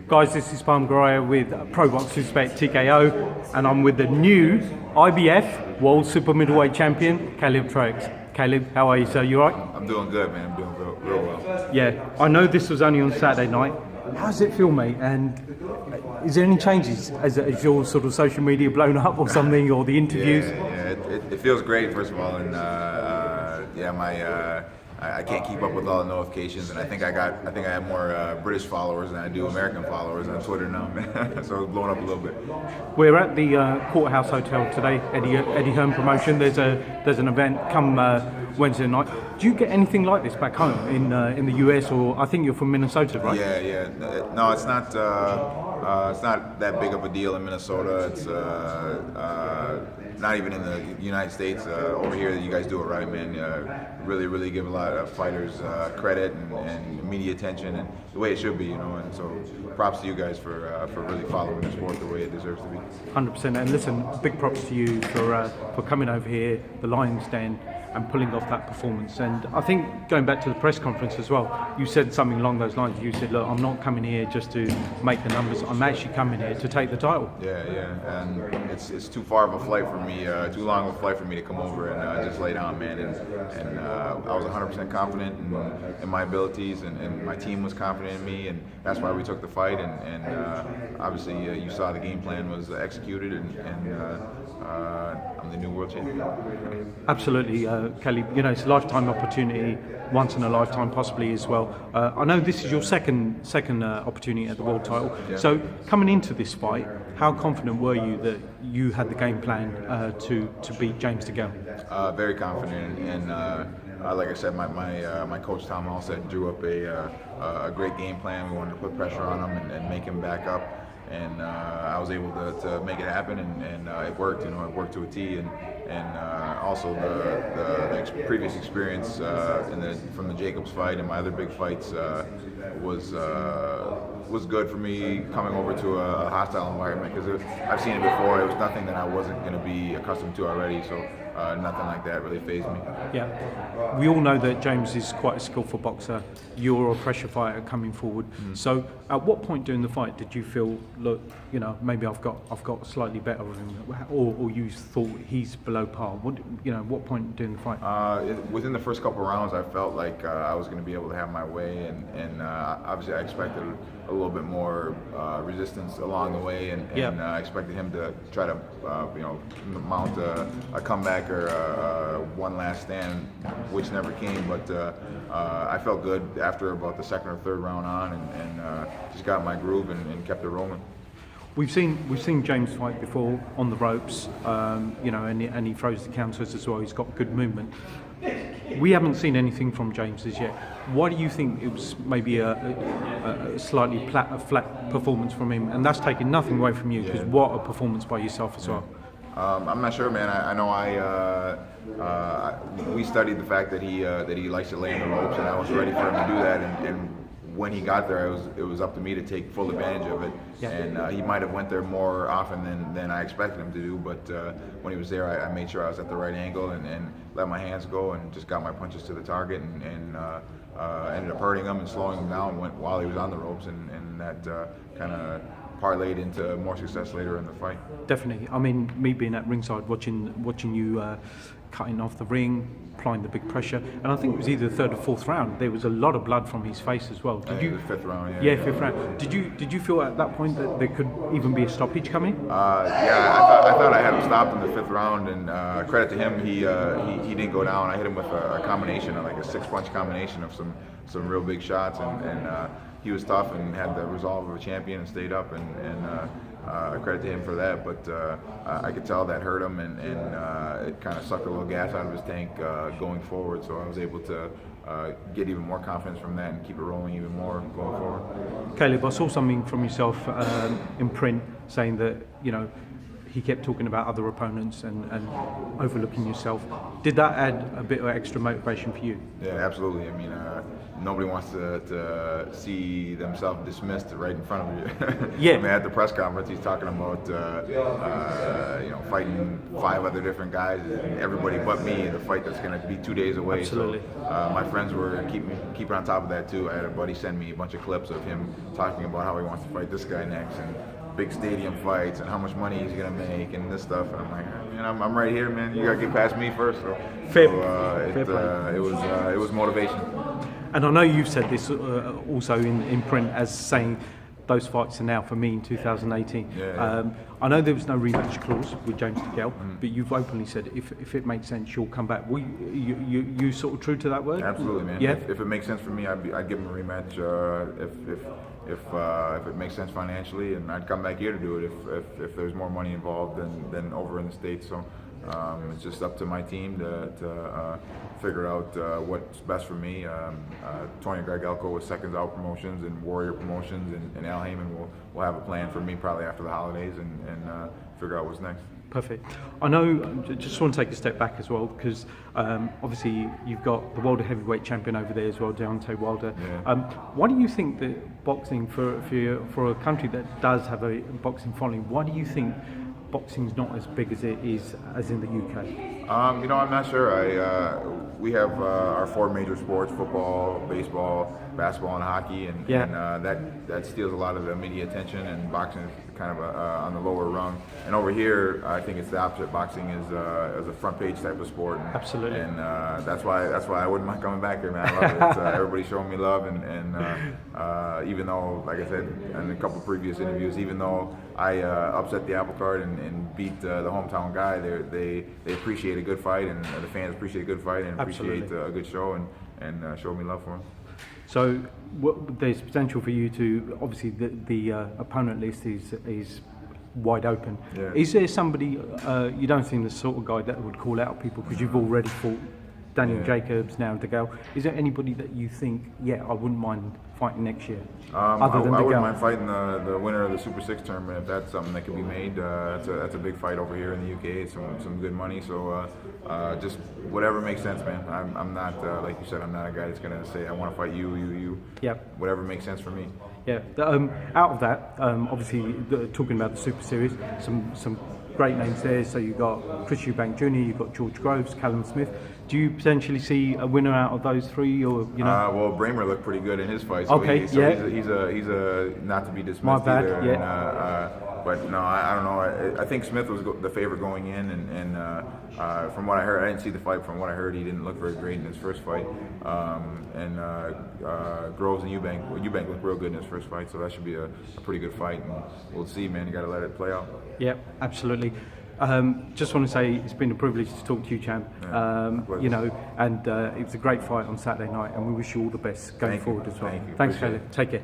Guys, this is Palm Groya with Pro Box Respect TKO, and I'm with the new IBF World Super Middleweight Champion, Traux. Caleb, how are you, sir? You all right? I'm doing good, man. I'm doing real well. Yeah, I know this was only on Saturday night. How does it feel, mate? And is there any changes as your sort of social media blown up or something, or the interviews? It feels great, first of all, and I can't keep up with all the notifications, and I think I have more British followers than I do American followers on Twitter now, man. So it's blowing up a little bit. We're at the Courthouse Hotel today, Eddie Hearn promotion. There's an event come Wednesday night. Do you get anything like this back home in the US, or I think you're from Minnesota, right? Yeah. No, it's not that big of a deal in Minnesota. It's not even in the United States. Over here, you guys do it right, man. Really give a lot of fighters credit and media attention, and the way it should be, you know. And so, props to you guys for really following the sport the way it deserves to be. 100%. And listen, big props to you for coming over here, the Lions Den, and pulling off that performance. And I think going back to the press conference as well, you said something along those lines. You said, look, I'm not coming here just to make the numbers. I'm actually coming here to take the title. Yeah. And it's too far of a flight for me, too long of a flight for me to come over and just lay down, man. And I was 100% confident in my abilities, and my team was confident in me, and that's why we took the fight. And obviously, you saw the game plan was executed, and I'm the new world champion. Absolutely, Kelly. You know, it's a lifetime opportunity, once in a lifetime possibly as well. I know this is your second opportunity at the world title. Yeah. So coming into this fight, how confident were you that you had the game plan to beat James Degale? Very confident, and like I said, my coach Tom Halstead drew up a great game plan. We wanted to put pressure on him and make him back up. And I was able to make it happen, and it worked. You know, it worked to a T. And also the previous experience from the Jacobs fight and my other big fights was good for me coming over to a hostile environment, because I've seen it before. It was nothing that I wasn't going to be accustomed to already. So nothing like that really fazed me. Yeah, we all know that James is quite a skillful boxer. You're a pressure fighter coming forward. So, at what point during the fight did you feel, look, you know, maybe I've got slightly better of him, or you thought he's below par? What point during the fight? Within the first couple of rounds, I felt like I was going to be able to have my way, and obviously I expected a little bit more resistance along the way, and I expected him to try to mount a comeback or one last stand, which never came. But I felt good after about the second or third round on, and just got my groove and kept it rolling. We've seen James fight before on the ropes, and he throws the counters as well. He's got good movement. We haven't seen anything from James as yet. Why do you think it was maybe a slightly flat performance from him? And that's taking nothing away from you, because what a performance by yourself as well. I'm not sure, man. I know we studied the fact that he likes to lay in the ropes, and I was ready for him to do that. And when he got there, it was up to me to take full advantage of it. Yeah. And he might have went there more often than I expected him to do. But when he was there, I made sure I was at the right angle and let my hands go and just got my punches to the target, and ended up hurting him and slowing him down while he was on the ropes, and that kind of parlayed into more success later in the fight. Definitely. I mean, me being at ringside, watching you cutting off the ring, applying the big pressure, and I think it was either the third or fourth round. There was a lot of blood from his face as well. Did you? The fifth round. Yeah, fifth round. Did you feel at that point that there could even be a stoppage coming? I thought I had him stopped in the fifth round, and credit to him, he didn't go down. I hit him with a combination, like a 6-punch combination of some real big shots, and he was tough and had the resolve of a champion and stayed up, and credit to him for that. But I could tell that hurt him, and it kind of sucked a little gas out of his tank going forward. So I was able to get even more confidence from that and keep it rolling even more going forward. Caleb, I saw something from yourself in print saying that, you know, he kept talking about other opponents and overlooking yourself. Did that add a bit of extra motivation for you? Yeah, absolutely. I mean, nobody wants to see themselves dismissed right in front of you. Yeah. I mean, at the press conference, he's talking about fighting 5 other different guys, and everybody but me in the fight that's going to be 2 days away. Absolutely. So my friends were keeping on top of that too. I had a buddy send me a bunch of clips of him talking about how he wants to fight this guy next, and big stadium fights, and how much money he's going to make, and this stuff. And I'm like, man, I'm right here, man. You got to get past me first. So, it was motivation. And I know you've said this also in print as saying those fights are now for me in 2018. Yeah. I know there was no rematch clause with James Degale, but you've openly said if it makes sense, you'll come back. You sort of true to that word? Absolutely, man. Yeah. If it makes sense for me, I'd give him a rematch. If it makes sense financially, and I'd come back here to do it if there's more money involved than over in the States. So it's just up to my team to figure out what's best for me. Tony Gargelko with Seconds Out Promotions and Warrior Promotions, and Al Heyman will have a plan for me probably after the holidays and figure out what's next. Perfect. I know, just want to take a step back as well, because obviously you've got the world heavyweight champion over there as well, Deontay Wilder. Yeah. Why do you think that boxing, for a country that does have a boxing following, why do you think boxing's not as big as it is as in the UK? I'm not sure. We have our 4 major sports: football, baseball, basketball, and hockey, and that steals a lot of the media attention. And boxing is kind of on the lower rung. And over here, I think it's the opposite. Boxing is a front page type of sport. And, Absolutely. And that's why I wouldn't mind coming back here, man. I love it. It's, everybody's showing me love, and even though, like I said in a couple previous interviews, even though I upset the apple cart and beat the hometown guy, they appreciate a good fight, and the fans appreciate a good fight and appreciate a good show, and show me love for him. So there's potential for you to, obviously the opponent list is wide open. Yeah. Is there somebody, you don't seem the sort of guy that would call out people because you've already fought Daniel Jacobs, now Degale. Is there anybody that you think, I wouldn't mind fighting next year? Other than I Degale? wouldn't mind fighting the winner of the Super 6 tournament if that's something that can be made. That's a big fight over here in the UK. Some good money. So just whatever makes sense, man. I'm not like you said. I'm not a guy that's gonna say I want to fight you. Yep. Whatever makes sense for me. Yeah. Out of that, obviously talking about the Super Series, some great names there. So you've got Chris Eubank Jr., you've got George Groves, Callum Smith. Do you potentially see a winner out of those 3, or Well, Bramer looked pretty good in his fight. So okay, he's a not to be dismissed My bad, either. yeah. But no, I don't know. I think Smith was the favorite going in, and from what I heard, I didn't see the fight. From what I heard, he didn't look very great in his first fight. And Groves and Eubank looked real good in his first fight, so that should be a pretty good fight. And we'll see, man. You got to let it play out. Yeah, absolutely. Just want to say it's been a privilege to talk to you, champ. And it was a great fight on Saturday night, and we wish you all the best going forward as well. Thank you. Thanks, Appreciate Caleb. Take care.